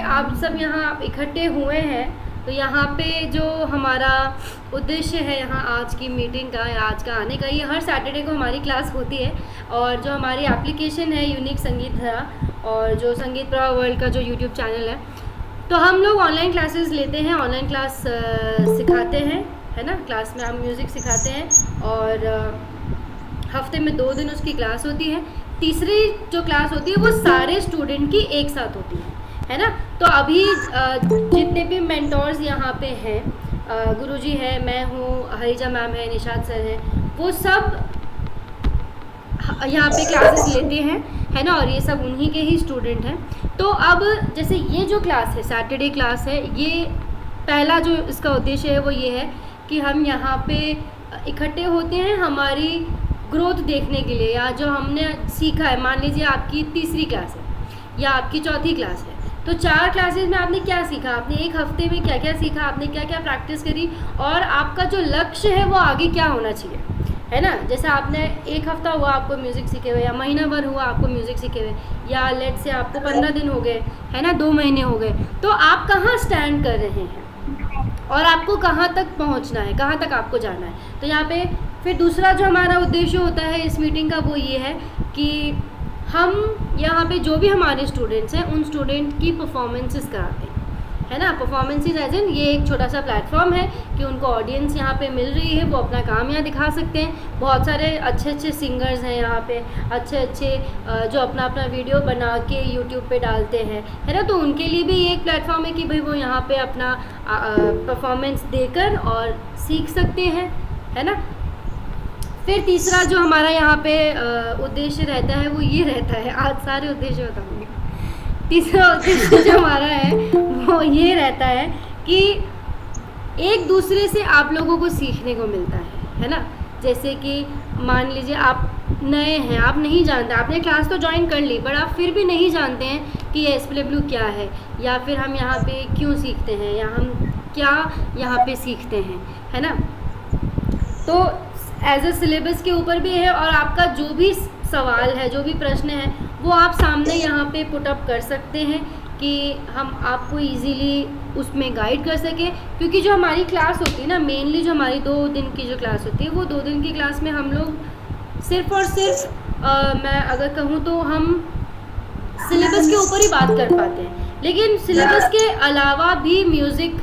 आप सब यहाँ इकट्ठे हुए हैं, तो यहाँ पे जो हमारा उद्देश्य है यहाँ आज की मीटिंग का या आज का आने का, ये हर सैटरडे को हमारी क्लास होती है। और जो हमारी एप्लीकेशन है यूनिक संगीत धरा, और जो संगीत प्रवाह वर्ल्ड का जो यूट्यूब चैनल है, तो हम लोग ऑनलाइन क्लासेस लेते हैं, ऑनलाइन क्लास सिखाते हैं, है ना। क्लास में हम म्यूज़िक सिखाते हैं और हफ्ते में 2 दिन उसकी क्लास होती है। तीसरी जो क्लास होती है वो सारे स्टूडेंट की एक साथ होती है ना। तो अभी जितने भी मेंटोर्स यहाँ पे हैं, गुरुजी है, मैं हूँ, हरिजा मैम है, निशाद सर हैं, वो सब यहाँ पे क्लासेस लेते हैं, है ना। और ये सब उन्हीं के ही स्टूडेंट हैं। तो अब जैसे ये जो क्लास है, सैटरडे क्लास है, ये पहला जो इसका उद्देश्य है वो ये है कि हम यहाँ पे इकट्ठे होते हैं हमारी ग्रोथ देखने के लिए, या जो हमने सीखा है। मान लीजिए आपकी तीसरी क्लास है या आपकी चौथी क्लास है, तो 4 क्लासेस में आपने क्या सीखा, आपने एक हफ्ते में क्या क्या सीखा, आपने क्या क्या प्रैक्टिस करी, और आपका जो लक्ष्य है वो आगे क्या होना चाहिए, है ना। जैसे आपने एक हफ्ता हुआ आपको म्यूज़िक सीखे हुए, या महीना भर हुआ आपको म्यूज़िक सीखे हुए, या लेट से आपको 15 दिन हो गए, है ना, 2 महीने हो गए, तो आप कहाँ स्टैंड कर रहे हैं और आपको कहाँ तक पहुँचना है, कहाँ तक आपको जाना है। तो यहाँ पे फिर दूसरा जो हमारा उद्देश्य होता है इस मीटिंग का वो ये है कि हम यहाँ पे जो भी हमारे स्टूडेंट्स हैं उन स्टूडेंट की परफॉर्मेंसेस कराते हैं, है ना। परफॉर्मेंसेस एज इन ये एक छोटा सा प्लेटफॉर्म है कि उनको ऑडियंस यहाँ पे मिल रही है, वो अपना काम यहाँ दिखा सकते हैं। बहुत सारे अच्छे अच्छे सिंगर्स हैं यहाँ पे, अच्छे अच्छे जो अपना अपना वीडियो बना के यूट्यूब पे डालते हैं, है ना। तो उनके लिए भी ये एक प्लेटफॉर्म है कि भाई वो यहाँ पे अपना परफॉर्मेंस देकर और सीख सकते हैं, है ना। फिर तीसरा जो हमारा यहाँ पे उद्देश्य रहता है वो ये रहता है, आज सारे उद्देश्य बताऊँगी। तीसरा उद्देश्य जो हमारा है वो ये रहता है कि एक दूसरे से आप लोगों को सीखने को मिलता है ना। जैसे कि मान लीजिए आप नए हैं, आप नहीं जानते, आपने क्लास तो ज्वाइन कर ली, बट आप फिर भी नहीं जानते हैं कि ये SPW क्या है, या फिर हम यहाँ पे क्यों सीखते हैं, या हम क्या यहाँ पे सीखते हैं, है ना। तो एज अ सिलेबस के ऊपर भी है, और आपका जो भी सवाल है, जो भी प्रश्न है, वो आप सामने यहाँ पे पुट अप कर सकते हैं कि हम आपको इजीली उसमें गाइड कर सकें। क्योंकि जो हमारी क्लास होती है ना, मेनली जो हमारी 2 दिन की जो क्लास होती है, वो 2 दिन की क्लास में हम लोग सिर्फ़ और सिर्फ मैं अगर कहूँ तो हम सिलेबस के ऊपर ही बात कर पाते हैं। लेकिन सिलेबस के अलावा भी म्यूज़िक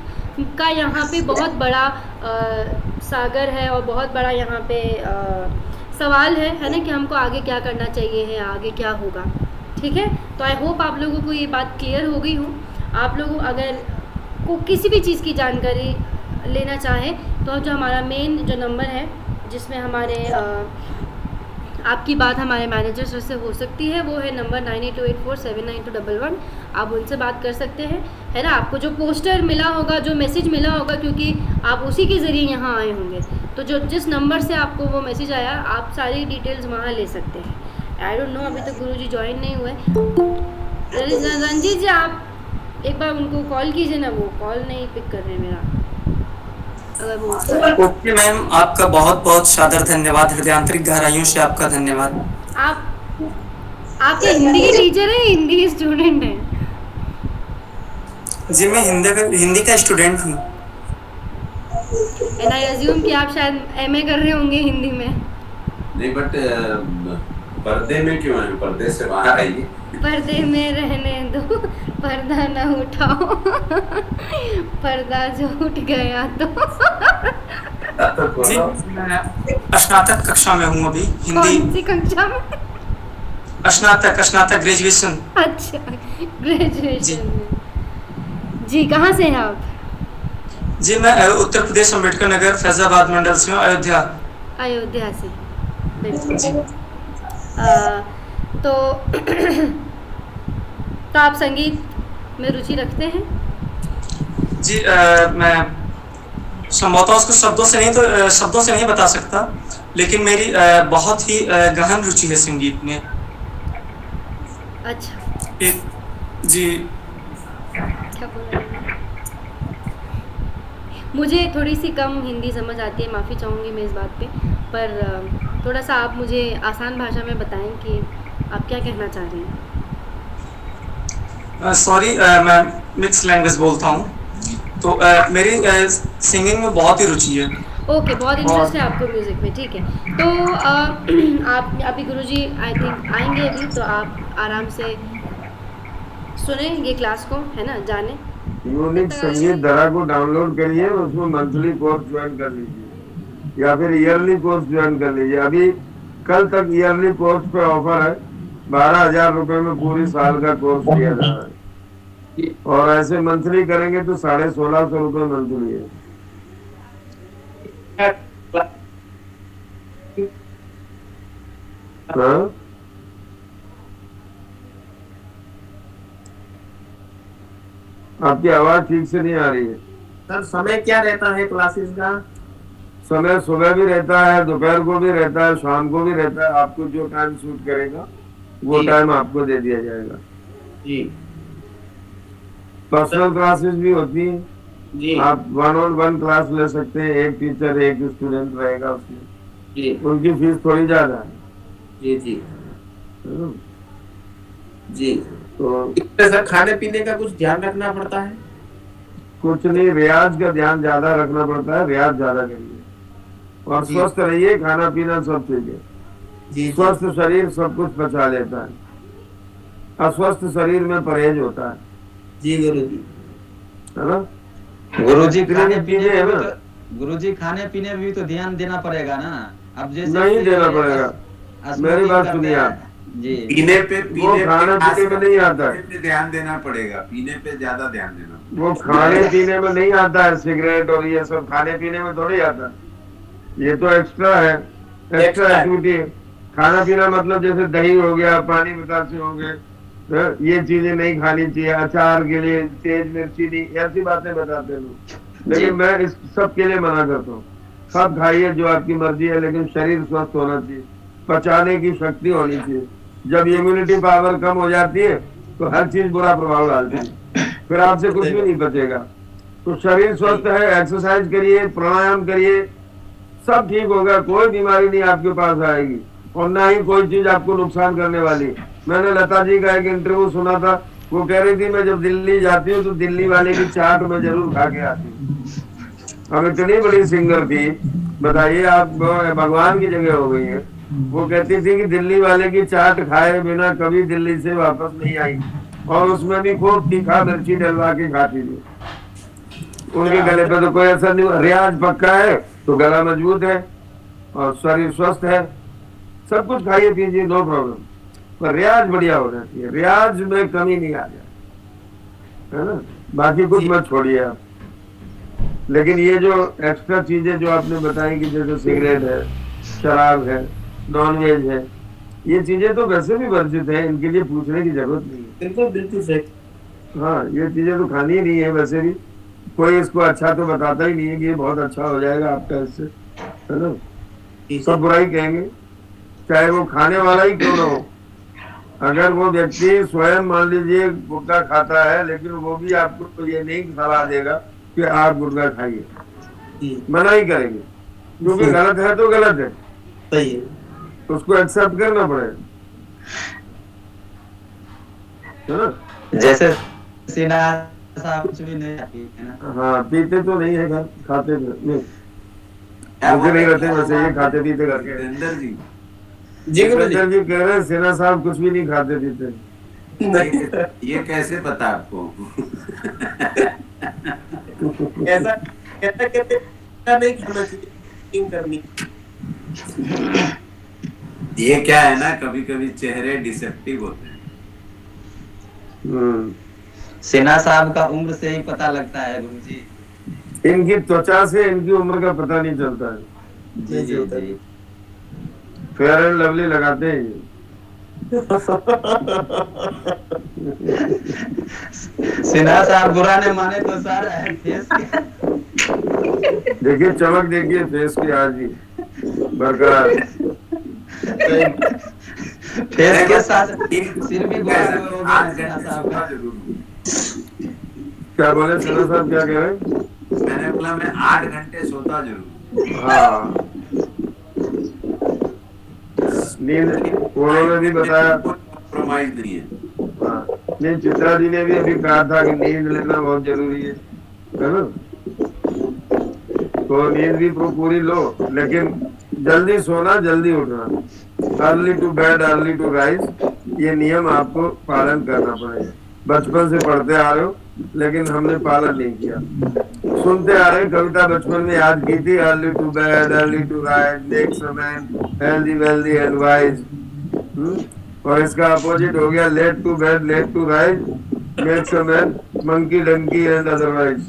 का यहाँ पे बहुत बड़ा सागर है, और बहुत बड़ा यहाँ पे सवाल है ना, कि हमको आगे क्या करना चाहिए है, आगे क्या होगा, ठीक है। तो आई होप आप लोगों को ये बात क्लियर हो गई हो। आप लोग अगर को किसी भी चीज़ की जानकारी लेना चाहें तो जो हमारा मेन जो नंबर है जिसमें हमारे आपकी बात हमारे मैनेजर सर से हो सकती है, वो है नंबर 9828479211। आप उनसे बात कर सकते हैं, है ना। आपको जो पोस्टर मिला होगा, जो मैसेज मिला होगा, क्योंकि आप उसी के ज़रिए यहाँ आए होंगे, तो जो जिस नंबर से आपको वो मैसेज आया, आप सारी डिटेल्स वहाँ ले सकते हैं। आई डोंट नो, अभी तक गुरुजी ज्वाइन नहीं हुए। रंजीत जी, आप एक बार उनको कॉल कीजिए ना, वो कॉल नहीं पिक कर रहे हैं मेरा। अगर वो ओके मैम, आपका बहुत बहुत सादर धन्यवाद, हृदयांतरिक गहराइयों से आपका धन्यवाद। आपके हिंदी के टीचर हैं, हिंदी के स्टूडेंट हैं? जी मैं हिंदी का स्टूडेंट हूँ। एंड आई अज्यूम कि आप शायद MA कर रहे होंगे हिंदी में। नहीं, बट पर्दे में क्यों है, पर्दे से बाहर आइए। पर्दे में रहने दो, पर्दा ना उठाओ, पर्दा जो उठ गया तो। जी मैं स्नातक कक्षा में हूँ अभी, हिंदी। कौन सी कक्षा में? स्नातक ग्रेजुएशन। अच्छा, ग्रेजुएशन में। जी कहाँ से हैं आप? जी मैं उत्तर प्रदेश, अम्बेडकर नगर, फैजाबाद मंडल से हूँ, अयोध्या से। जी। तो आप संगीत में रुचि रखते हैं? जी मैं संभवतः उसको शब्दों से नहीं बता सकता, लेकिन मेरी बहुत ही गहन रुचि है संगीत में। अच्छा। जी क्या बोल रहे हैं? मुझे थोड़ी सी कम हिंदी समझ आती है, माफ़ी चाहूँगी मैं इस बात पे, पर थोड़ा सा आप मुझे आसान भाषा में बताएं कि आप क्या कहना चाह रहे हैं। सॉरी, मैं मिक्स लैंग्वेज बोलता हूँ। तो मेरी सिंगिंग में बहुत ही रुचि है। ओके, बहुत इंटरेस्ट और है आपको म्यूज़िक में, ठीक है। तो आप अभी गुरुजी आई थिंक आएंगे अभी, तो आप आराम से सुने ये क्लास को, है ना, जाने जब यूनिक तक संगीत आएंगे। धारा को डाउनलोड करिए, उसमें मंथली कोर्स ज्वाइन कर लीजिए या फिर ईयरली कोर्स ज्वाइन कर लीजिए। अभी कल तक ईयरली कोर्स पे ऑफर है, 12,000 रुपए में पूरी साल का कोर्स दिया जा रहा है। और ऐसे मंथली करेंगे तो 1,650 रुपये मंथली है। हाँ? आपकी आवाज ठीक से नहीं आ रही है। सर समय क्या रहता है क्लासेस का? समय सुबह भी रहता है, दोपहर को भी रहता है, शाम को भी रहता है। आपको जो टाइम सूट करेगा वो जी। टाइम आपको दे दिया जाएगा। जी पर्सनल क्लासेस भी होती हैं। जी आप 1-on-1 क्लास ले सकते हैं, एक टीचर एक स्टूडेंट रहेगा उसमें। जी उनकी फीस थोड़ी ज्यादा है। जी जी है ना? जी। तो इसमें सर खाने पीने का कुछ ध्यान रखना पड़ता है? कुछ नहीं, रियाज का ध्यान ज्यादा रखना पड़ता है। रियाज ज्यादा करिए और जी। स्वस्थ रहिए। खाना पीना सब ठीक है। जी जी स्वस्थ शरीर सब कुछ पचा लेता है, अस्वस्थ शरीर में परहेज होता है। जी गुरु जी। है ना? गुरुजी इतनी खाने भी पीने चीजें है में भी ना, तो गुरुजी खाने पीने में भी तो ध्यान देना पड़ेगा ना। अब जैसे नहीं कि देना पड़ेगा। स्मोकिंग मेरी बात करते सुनिए हैं। आप, जी वो खाने पीने में नहीं आता है। पे ध्यान देना पड़ेगा, पीने पे ज्यादा ध्यान देना पड़ेगा। वो खाने पीने में नहीं आता है। सिगरेट और ये सब खाने पीने में थोड़ी आता है। ये तो एक्स्ट्रा है, एक्स्ट्रा एक्स्ट्रा है। एक्टिविटी है। खाना पीना मतलब जैसे दही हो गया, पानी बतासे हो गए, ये चीजें नहीं खानी चाहिए। अचार के लिए तेज मिर्ची नहीं, ऐसी बातें बताते लोग। लेकिन मैं इस सब के लिए मना करता हूँ। सब खाइए जो आपकी मर्जी है, लेकिन शरीर स्वस्थ होना चाहिए, पचाने की शक्ति होनी चाहिए। जब इम्यूनिटी पावर कम हो जाती है तो हर चीज बुरा प्रभाव डालती है, फिर आपसे कुछ भी नहीं बचेगा। तो शरीर स्वस्थ है, एक्सरसाइज करिए, प्राणायाम करिए, सब ठीक होगा। कोई बीमारी नहीं आपके पास आएगी और ना ही कोई चीज आपको नुकसान करने वाली। मैंने लता जी का एक इंटरव्यू सुना था, वो कह रही थी मैं जब दिल्ली जाती हूँ तो दिल्ली वाले की चाट मैं जरूर खा के आती हूँ। अब इतनी बड़ी सिंगर थी, बताइए आप, भगवान की जगह हो गई है। वो कहती थी कि दिल्ली वाले की चाट खाए बिना कभी दिल्ली से वापस नहीं आई, और उसमें भी खूब तीखा मिर्ची डलवा के खाती थी। उनके गले पे तो कोई असर नहीं हुआ। रियाज पक्का है तो गला मजबूत है और शरीर स्वस्थ है। सब कुछ खाइए पीजिए, नो प्रॉब्लम, पर रियाज बढ़िया होना चाहिए। रियाज में कमी नहीं आ जाए, है ना? बाकी कुछ मत छोड़िए आप। लेकिन ये जो एक्स्ट्रा चीजें जो आपने बताई कि जैसे सिगरेट है, शराब है, नॉनवेज है, ये चीजें तो वैसे भी वर्जित है, इनके लिए पूछने की जरूरत नहीं है। बिल्कुल बिल्कुल सही। हाँ, ये चीजें तो खानी ही नहीं है। वैसे भी कोई इसको अच्छा तो बताता ही नहीं है कि ये बहुत अच्छा हो जाएगा आपका इससे, है ना? सब बुराई कहेंगे, चाहे वो खाने वाला ही क्यों ना हो। अगर वो व्यक्ति स्वयं मान लीजिए गुटखा खाता है, लेकिन वो भी आपको तो ये नहीं सलाह देगा कि आप गुटखा खाइए, जी मना ही करेंगे, क्योंकि गलत है तो गलत है, सही है। उसको एक्सेप्ट करना पड़ेगा, है ना? जैसे सीना साहब कुछ भी नहीं आती है ना। हाँ, पीते तो नहीं है घर, खाते तो नहीं, मुझे नहीं रहते वैसे, ये खाते पीते करके। जितेंद्र जी, जी गुरु जी। जी कह रहे हैं सेना साहब कुछ भी नहीं खाते पीते। ये कैसे पता आपको? ऐसा ऐसा कहते हैं, नहीं खाना चाहिए, कुकिंग करनी। ये क्या है ना, कभी कभी चेहरे डिसेप्टिव होते हैं। सिन्हा साहब का उम्र से ही पता लगता है गुरुजी। इनकी त्वचा से इनकी उम्र का पता नहीं चलता है। जी जी जी। फेयर एंड लवली लगाते हैं ये। सिन्हा साहब बुरा ने माने तो सर फेस देखिए चमक, देखिए फेस की आज भी बरकरार। फेस के साथ सिर भी बुरा हो गया 8 सिन्हा घंटे साहब सोता का। जरूर हूँ। क्या बोले सेना साहब, क्या कह रहे हैं? मैंने बोला मैं 8 घंटे सोता जरूर हूँ। हाँ, नींद उन्होंने भी बताया। कॉम्प्रोमाइज नहीं है। हाँ, नहीं, चित्रा जी ने भी अभी कहा था कि नींद लेना बहुत जरूरी है ना? तो नींद भी पूरी लो, लेकिन जल्दी सोना, जल्दी उठना। Early to bed early to rise, ये नियम आपको पालन करना पड़ेगा। बचपन से पढ़ते आ रहे हो, लेकिन हमने पालन नहीं किया। सुनते आ रहे, कविता बचपन में याद की थी, early to bed early to rise makes a man healthy wealthy and wise. और इसका अपोजिट हो गया, late to bed late to rise makes a man monkey donkey and otherwise.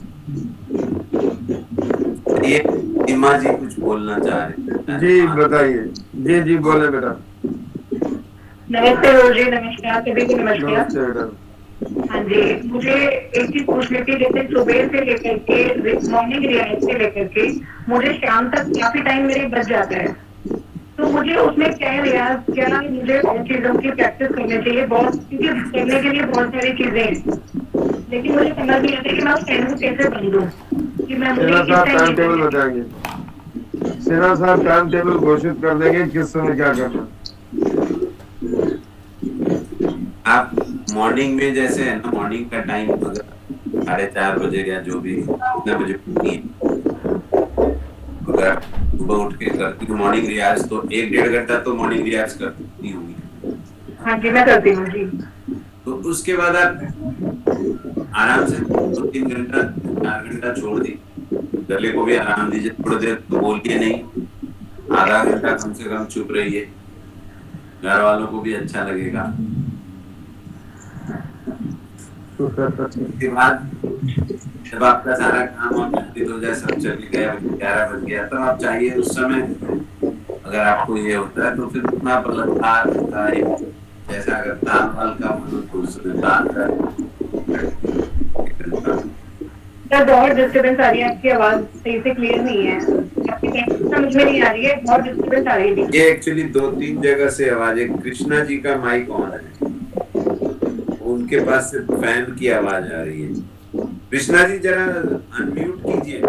ये सीमा जी कुछ बोलना चाह रहे थे। जी बताइए। जी जी बोले बेटा। नमस्ते गुरु जी, नमस्कार सभी को, नमस्कार। नमस्ते बेटा। हाँ जी, मुझे एक चीज पूछनी थी, जैसे सुबह से लेकर के मॉर्निंग रियाज से लेकर के मुझे शाम तक काफी टाइम मेरे बच जाता है, तो मुझे उसमें क्या रियाज, क्या मुझे और चीजों की प्रैक्टिस करनी चाहिए? बहुत, क्योंकि करने के लिए बहुत सारी चीजें हैं, लेकिन मुझे समझ नहीं आता कि मैं उस टाइम को कैसे बन दूं, कि मैं मुझे सिन्हा किस साहब टाइम टाइम टेबल बताएंगे। सिन्हा साहब टाइम टेबल घोषित कर देंगे किस समय क्या करना। आप मॉर्निंग में जैसे है ना, मॉर्निंग का टाइम अगर 4:30 बजे या जो भी कितने बजे उठनी है, अगर सुबह उठ के करती हूँ मॉर्निंग रियाज, तो 1-1.5 घंटा तो मॉर्निंग रियाज करती होंगी। हाँ जी, मैं करती हूँ जी। तो उसके बाद आप आराम से 2-3 घंटा 4 घंटा छोड़ दी, गले को भी आराम दीजिए, थोड़ी देर तो बोलिए नहीं, आधा घंटा कम से कम चुप रहिए, घर वालों को भी अच्छा लगेगा। उसके बाद जब आपका सारा काम और कंप्लीट हो जाए, सब चल गया, 11 बज गया, तो आप चाहिए उस समय, अगर आपको ये होता है तो फिर अपना बलात्कार होता है, जैसा अगर ताल वाल का मन हो तो उसमें ताल का। बहुत डिस्टर्बेंस आ रही है, आपकी आवाज सही से क्लियर नहीं है, आपकी समझ में नहीं आ रही है, बहुत डिस्टर्बेंस आ रही है। ये एक्चुअली 2-3 जगह से आवाज है। कृष्णा जी का माइक ऑन है, उनके पास से फैन की आवाज आ रही है। कृष्णा जी जरा अनम्यूट कीजिए,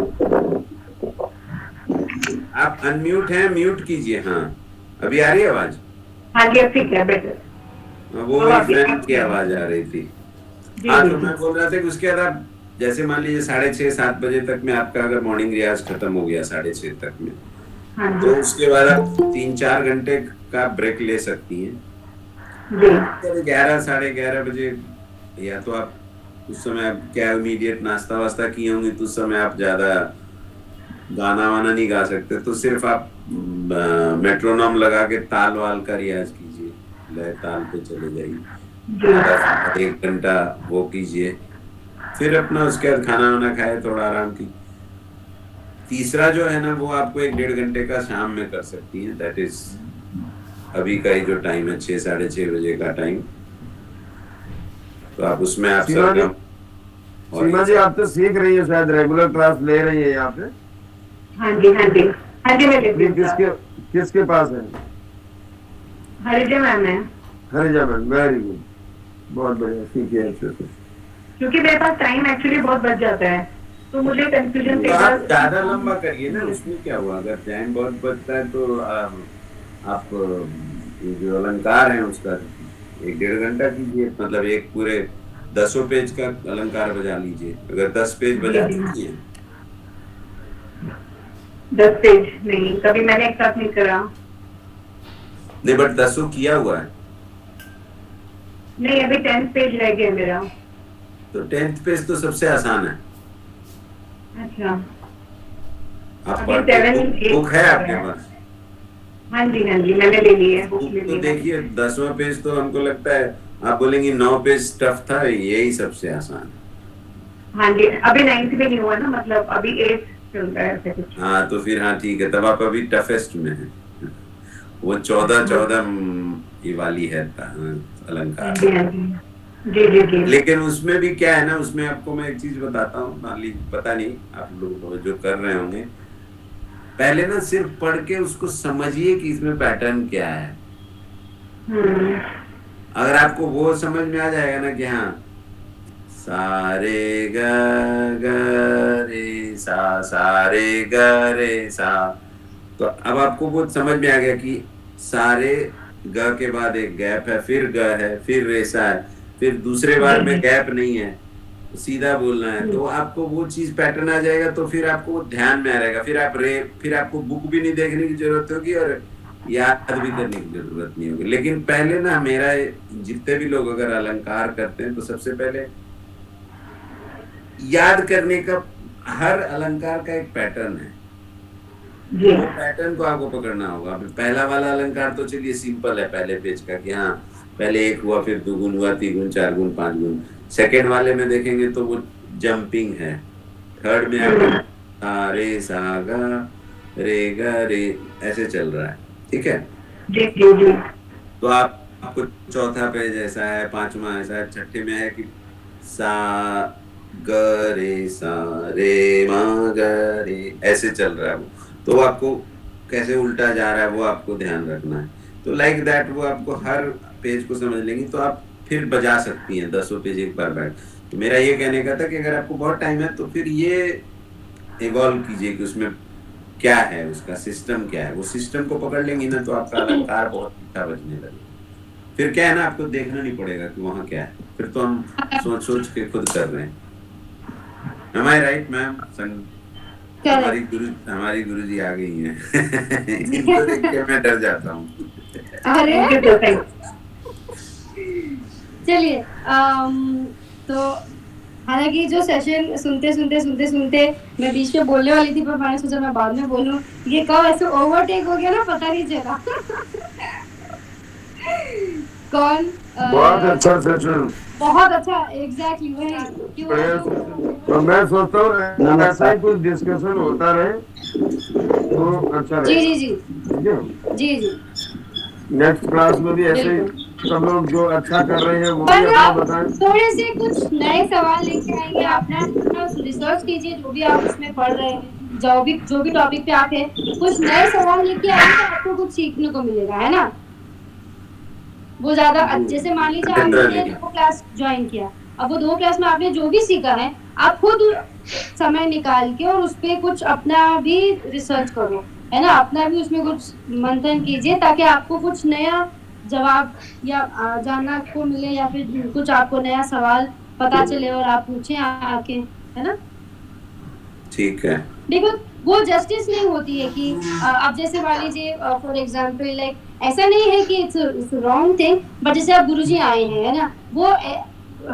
आप अनम्यूट हैं, म्यूट कीजिए। हाँ अभी आ रही है आवाज? हाँ जी, अब ठीक है, बेटर। वो फैन की आवाज आ रही थी। हाँ, तो मैं बोल रहा था कि उसके बाद आप जैसे मान लीजिए 6:30-7 बजे तक में आपका अगर मॉर्निंग रियाज खत्म हो गया 6:30 तक में, तो उसके बाद आप 3-4 घंटे का ब्रेक ले सकती हैं। 11 साढ़े 11 बजे, या तो आप उस समय आप क्या इमीडिएट नाश्ता वास्ता किए होंगे, तो उस समय आप ज्यादा गाना वाना नहीं गा सकते, तो सिर्फ आप मेट्रोनोम लगा के ताल वाल का रियाज कीजिए, लय ताल पे चले जाइए, 1 घंटा वो कीजिए, फिर अपना उसके बाद खाना वाना खाए, थोड़ा आराम की। तीसरा जो है ना, वो आपको 1-1.5 घंटे का शाम में कर सकती है, दैट इज अभी का ही जो टाइम है 6-6:30 बजे का टाइम, तो आप उसमें आप सीमा जी आप तो सीख रही है, शायद रेगुलर क्लास ले रही है यहाँ पे। हाँ जी, हाँ जी, हाँ जी, मैं लेती हूँ। किसके पास है? हरिजा मैम है। हरिजा मैम, वेरी गुड, बहुत बढ़िया, सीखिए अच्छे से। क्योंकि मेरे पास टाइम एक्चुअली बहुत बच जाता है, तो मुझे कंफ्यूजन ज्यादा लंबा करिए ना, उसमें क्या हुआ, अगर टाइम बहुत बचता है तो आप जो अलंकार है उसका 1-1.5 घंटा कीजिए, मतलब एक पूरे 10 पेज का अलंकार बजा लीजिए, अगर 10 पेज बजा दीजिए। 10 पेज नहीं, कभी मैंने एक साथ नहीं करा। नहीं, बट 10 किया हुआ है। नहीं, अभी 10 पेज रह गया मेरा। तो 10th पेज तो सबसे आसान है। अच्छा, आप बुक है आपके पास? हाँ जी, हाँ जी, मैंने ले ली है बुक। तो देखिए 10वां पेज तो हमको लगता है आप बोलेंगे 9 पेज टफ था, यही सबसे आसान है। हाँ जी, अभी 9th भी नहीं हुआ ना, मतलब अभी 8 चल रहा है ऐसे कुछ। हाँ, तो फिर हाँ ठीक है, तब आप अभी टफेस्ट में हैं। वो 14 ये वाली है अलंकार। जी जी जी। लेकिन उसमें भी क्या है ना, उसमें आपको मैं एक चीज बताता हूँ, मान लीजिए, पता नहीं आप लोग जो कर रहे होंगे, पहले ना सिर्फ पढ़ के उसको समझिए कि इसमें पैटर्न क्या है। अगर आपको वो समझ में आ जाएगा ना कि हाँ सारे ग रे सा, सारे ग रे सा, तो अब आपको वो समझ में आ गया कि सारे ग के बाद एक गैप है, फिर ग है, फिर रेसा है, फिर दूसरे बार में गैप नहीं है, तो सीधा बोलना है, तो आपको वो चीज पैटर्न आ जाएगा, तो फिर आपको वो ध्यान में आ रहेगा। फिर आपको बुक भी नहीं देखने की जरूरत होगी और याद भी करने की जरूरत नहीं होगी। लेकिन पहले ना, मेरा जितने भी लोग अगर अलंकार करते हैं तो सबसे पहले याद करने का, हर अलंकार का एक पैटर्न है, वो पैटर्न को आपको पकड़ना होगा। पहला वाला अलंकार तो चलिए सिंपल है, पहले पेज का, कि हाँ पहले 1 हुआ, फिर 2 गुण हुआ, 3 गुण, 4 गुण, 5 गुण। सेकेंड वाले में देखेंगे तो वो जंपिंग है। थर्ड में आपको रे सा गा रे गा रे ऐसे चल रहा है, ठीक है। तो आपको चौथा पेज ऐसा है, 5वां ऐसा है, छठे में है कि सा ग रे सा रे मा ग रे ऐसे चल रहा है वो। तो आपको कैसे उल्टा जा रहा है वो आपको ध्यान रखना है। तो लाइक दैट वो आपको हर पेज को समझ लेंगी, तो आप फिर बजा सकती हैं 10 पेज एक बार बैठ। तो मेरा ये कहने का था कि अगर आपको बहुत टाइम है तो फिर ये इवॉल्व कीजिए कि उसमें क्या है, उसका सिस्टम क्या है। वो सिस्टम को पकड़ लेंगी ना तो आपका अलंकार बहुत मीठा बजने लगेगा। फिर क्या है ना, आपको देखना नहीं पड़ेगा कि वहाँ क्या है, फिर तो हम सोच के खुद कर रहे हैं। Am I right, ma'am? हमारी गुरुजी आ गई हैं। इनको देख के मैं डर जाता हूँ। अरे चलिए, तो हालांकि जो सेशन सुनते मैं बीच में बोलने वाली थी, पर मैंने सोचा मैं बाद में बोलूं। ये कब ऐसे ओवरटेक हो गया ना, पता नहीं चला। कौन बहुत अच्छा सेशन, बहुत अच्छा, एग्जैक्टली वही। तो मैं सोचता हूँ ऐसा ही कुछ डिस्कशन होता रहे तो अच्छा रहे। जी ठीक है, जी नेक्स्ट क्लास में भी ऐसे ही सब लोग जो अच्छा कर रहे हैं वो भी पर अपना आप बताएं। थोड़े से कुछ नए सवाल लेके आएंगे, अपना रिसर्च कीजिए जो भी आप उसमें पढ़ रहे हैं, जो भी टॉपिक पे आप हैं, कुछ नए सवाल लेके आएंगे तो आपको कुछ सीखने को मिलेगा, है ना। वो ज्यादा, जैसे मान लीजिए आपने 2 क्लास ज्वाइन किया, अब वो 2 क्लास में आपने जो भी सीखा है, आप खुद समय निकाल के और उस पर कुछ अपना भी रिसर्च करो, है ना। अपना भी उसमें कुछ मंथन कीजिए ताकि आपको कुछ नया जवाब या जानना को मिले, या फिर कुछ आपको नया सवाल पता चले और आप पूछें आके, है ना। ठीक है, देखो वो जस्टिस नहीं होती है कि आप जैसे मान लीजिए फॉर एग्जांपल, लाइक ऐसा नहीं है कि इट्स रॉन्ग थिंग, बट जैसे आप गुरुजी आए हैं, है ना, वो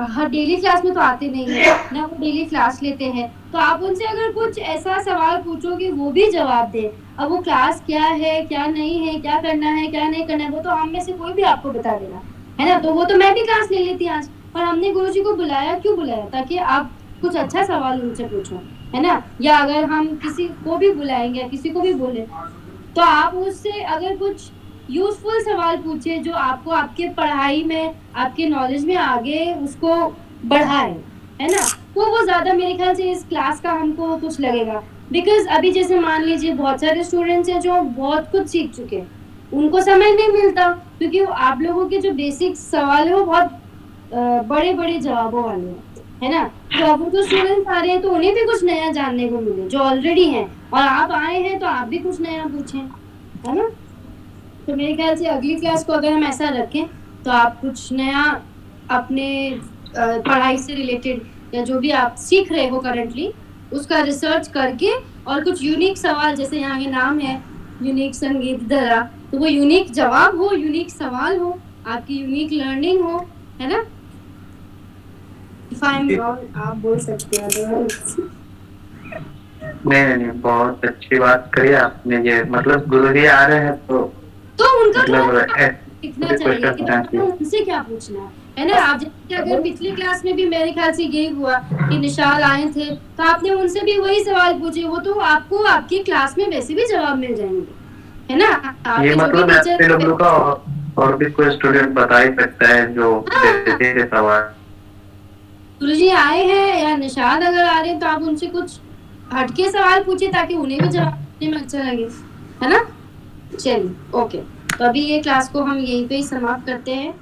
हर डेली क्लास में तो आते नहीं है ना, वो डेली क्लास लेते हैं, तो आप उनसे अगर कुछ ऐसा सवाल पूछोगे वो भी जवाब दे। अब वो क्लास क्या है, क्या नहीं है, क्या करना है, क्या नहीं करना है, वो तो हम में से कोई भी आपको बता देगा, है ना। तो वो तो मैं भी क्लास ले लेती आज, पर हमने गुरुजी को बुलाया, क्यों बुलाया? ताकि आप कुछ अच्छा सवाल उनसे पूछो, है ना। या अगर हम किसी को भी बुलाएंगे, किसी को भी बोले, तो आप उससे अगर कुछ यूजफुल सवाल पूछे जो आपको आपके पढ़ाई में, आपके नॉलेज में आगे उसको बढ़ाए, है ना। वो ज्यादा मेरे ख्याल से इस क्लास का हमको कुछ लगेगा। बिकॉज अभी जैसे मान लीजिए बहुत सारे स्टूडेंट्स हैं जो बहुत कुछ सीख चुके हैं, उनको समय नहीं मिलता, क्योंकि आप लोगों के जो बेसिक सवाल है वो बहुत बड़े बड़े जवाबों वाले हैं, है ना। तो अब जो स्टूडेंट्स आ रहे हैं तो उन्हें भी कुछ नया जानने को मिले जो ऑलरेडी हैं, और आप आए हैं तो आप भी कुछ नया पूछें, है ना। तो मेरे ख्याल से अगली क्लास को अगर हम ऐसा रखें तो आप कुछ नया अपने पढ़ाई से रिलेटेड या जो भी आप सीख रहे हो करंटली उसका रिसर्च करके, और कुछ यूनिक सवाल, जैसे यहाँ के नाम है यूनिक संगीत धरा, तो वो यूनिक जवाब हो, यूनिक सवाल हो, आपकी यूनिक लर्निंग हो, है ना। आप बोल सकते हैं। नहीं, बहुत अच्छी बात करी आपने। ये मतलब गुरुजी आ रहे हैं तो उनका मतलब सीखना चाहिए कि उनसे क्या पूछना है ना। आप जैसे अगर पिछली क्लास में भी मेरे ख्याल से यही हुआ कि निशाल आए थे, तो आपने उनसे भी वही सवाल पूछे, वो तो आपको आपकी क्लास में वैसे भी जवाब मिल जाएंगे, है ना। ये मतलब ऐसे लोगों का और भी कोई स्टूडेंट बता ही सकता है जो जैसे सवाल गुरुजी आए हैं या निशाद अगर आ रहे हैं तो आप उनसे कुछ हटके सवाल पूछे ताकि उन्हें भी जवाब देने में अच्छा लगे, है ना। चलिए ओके, तो अभी ये क्लास को हम यहीं पे ही समाप्त करते हैं।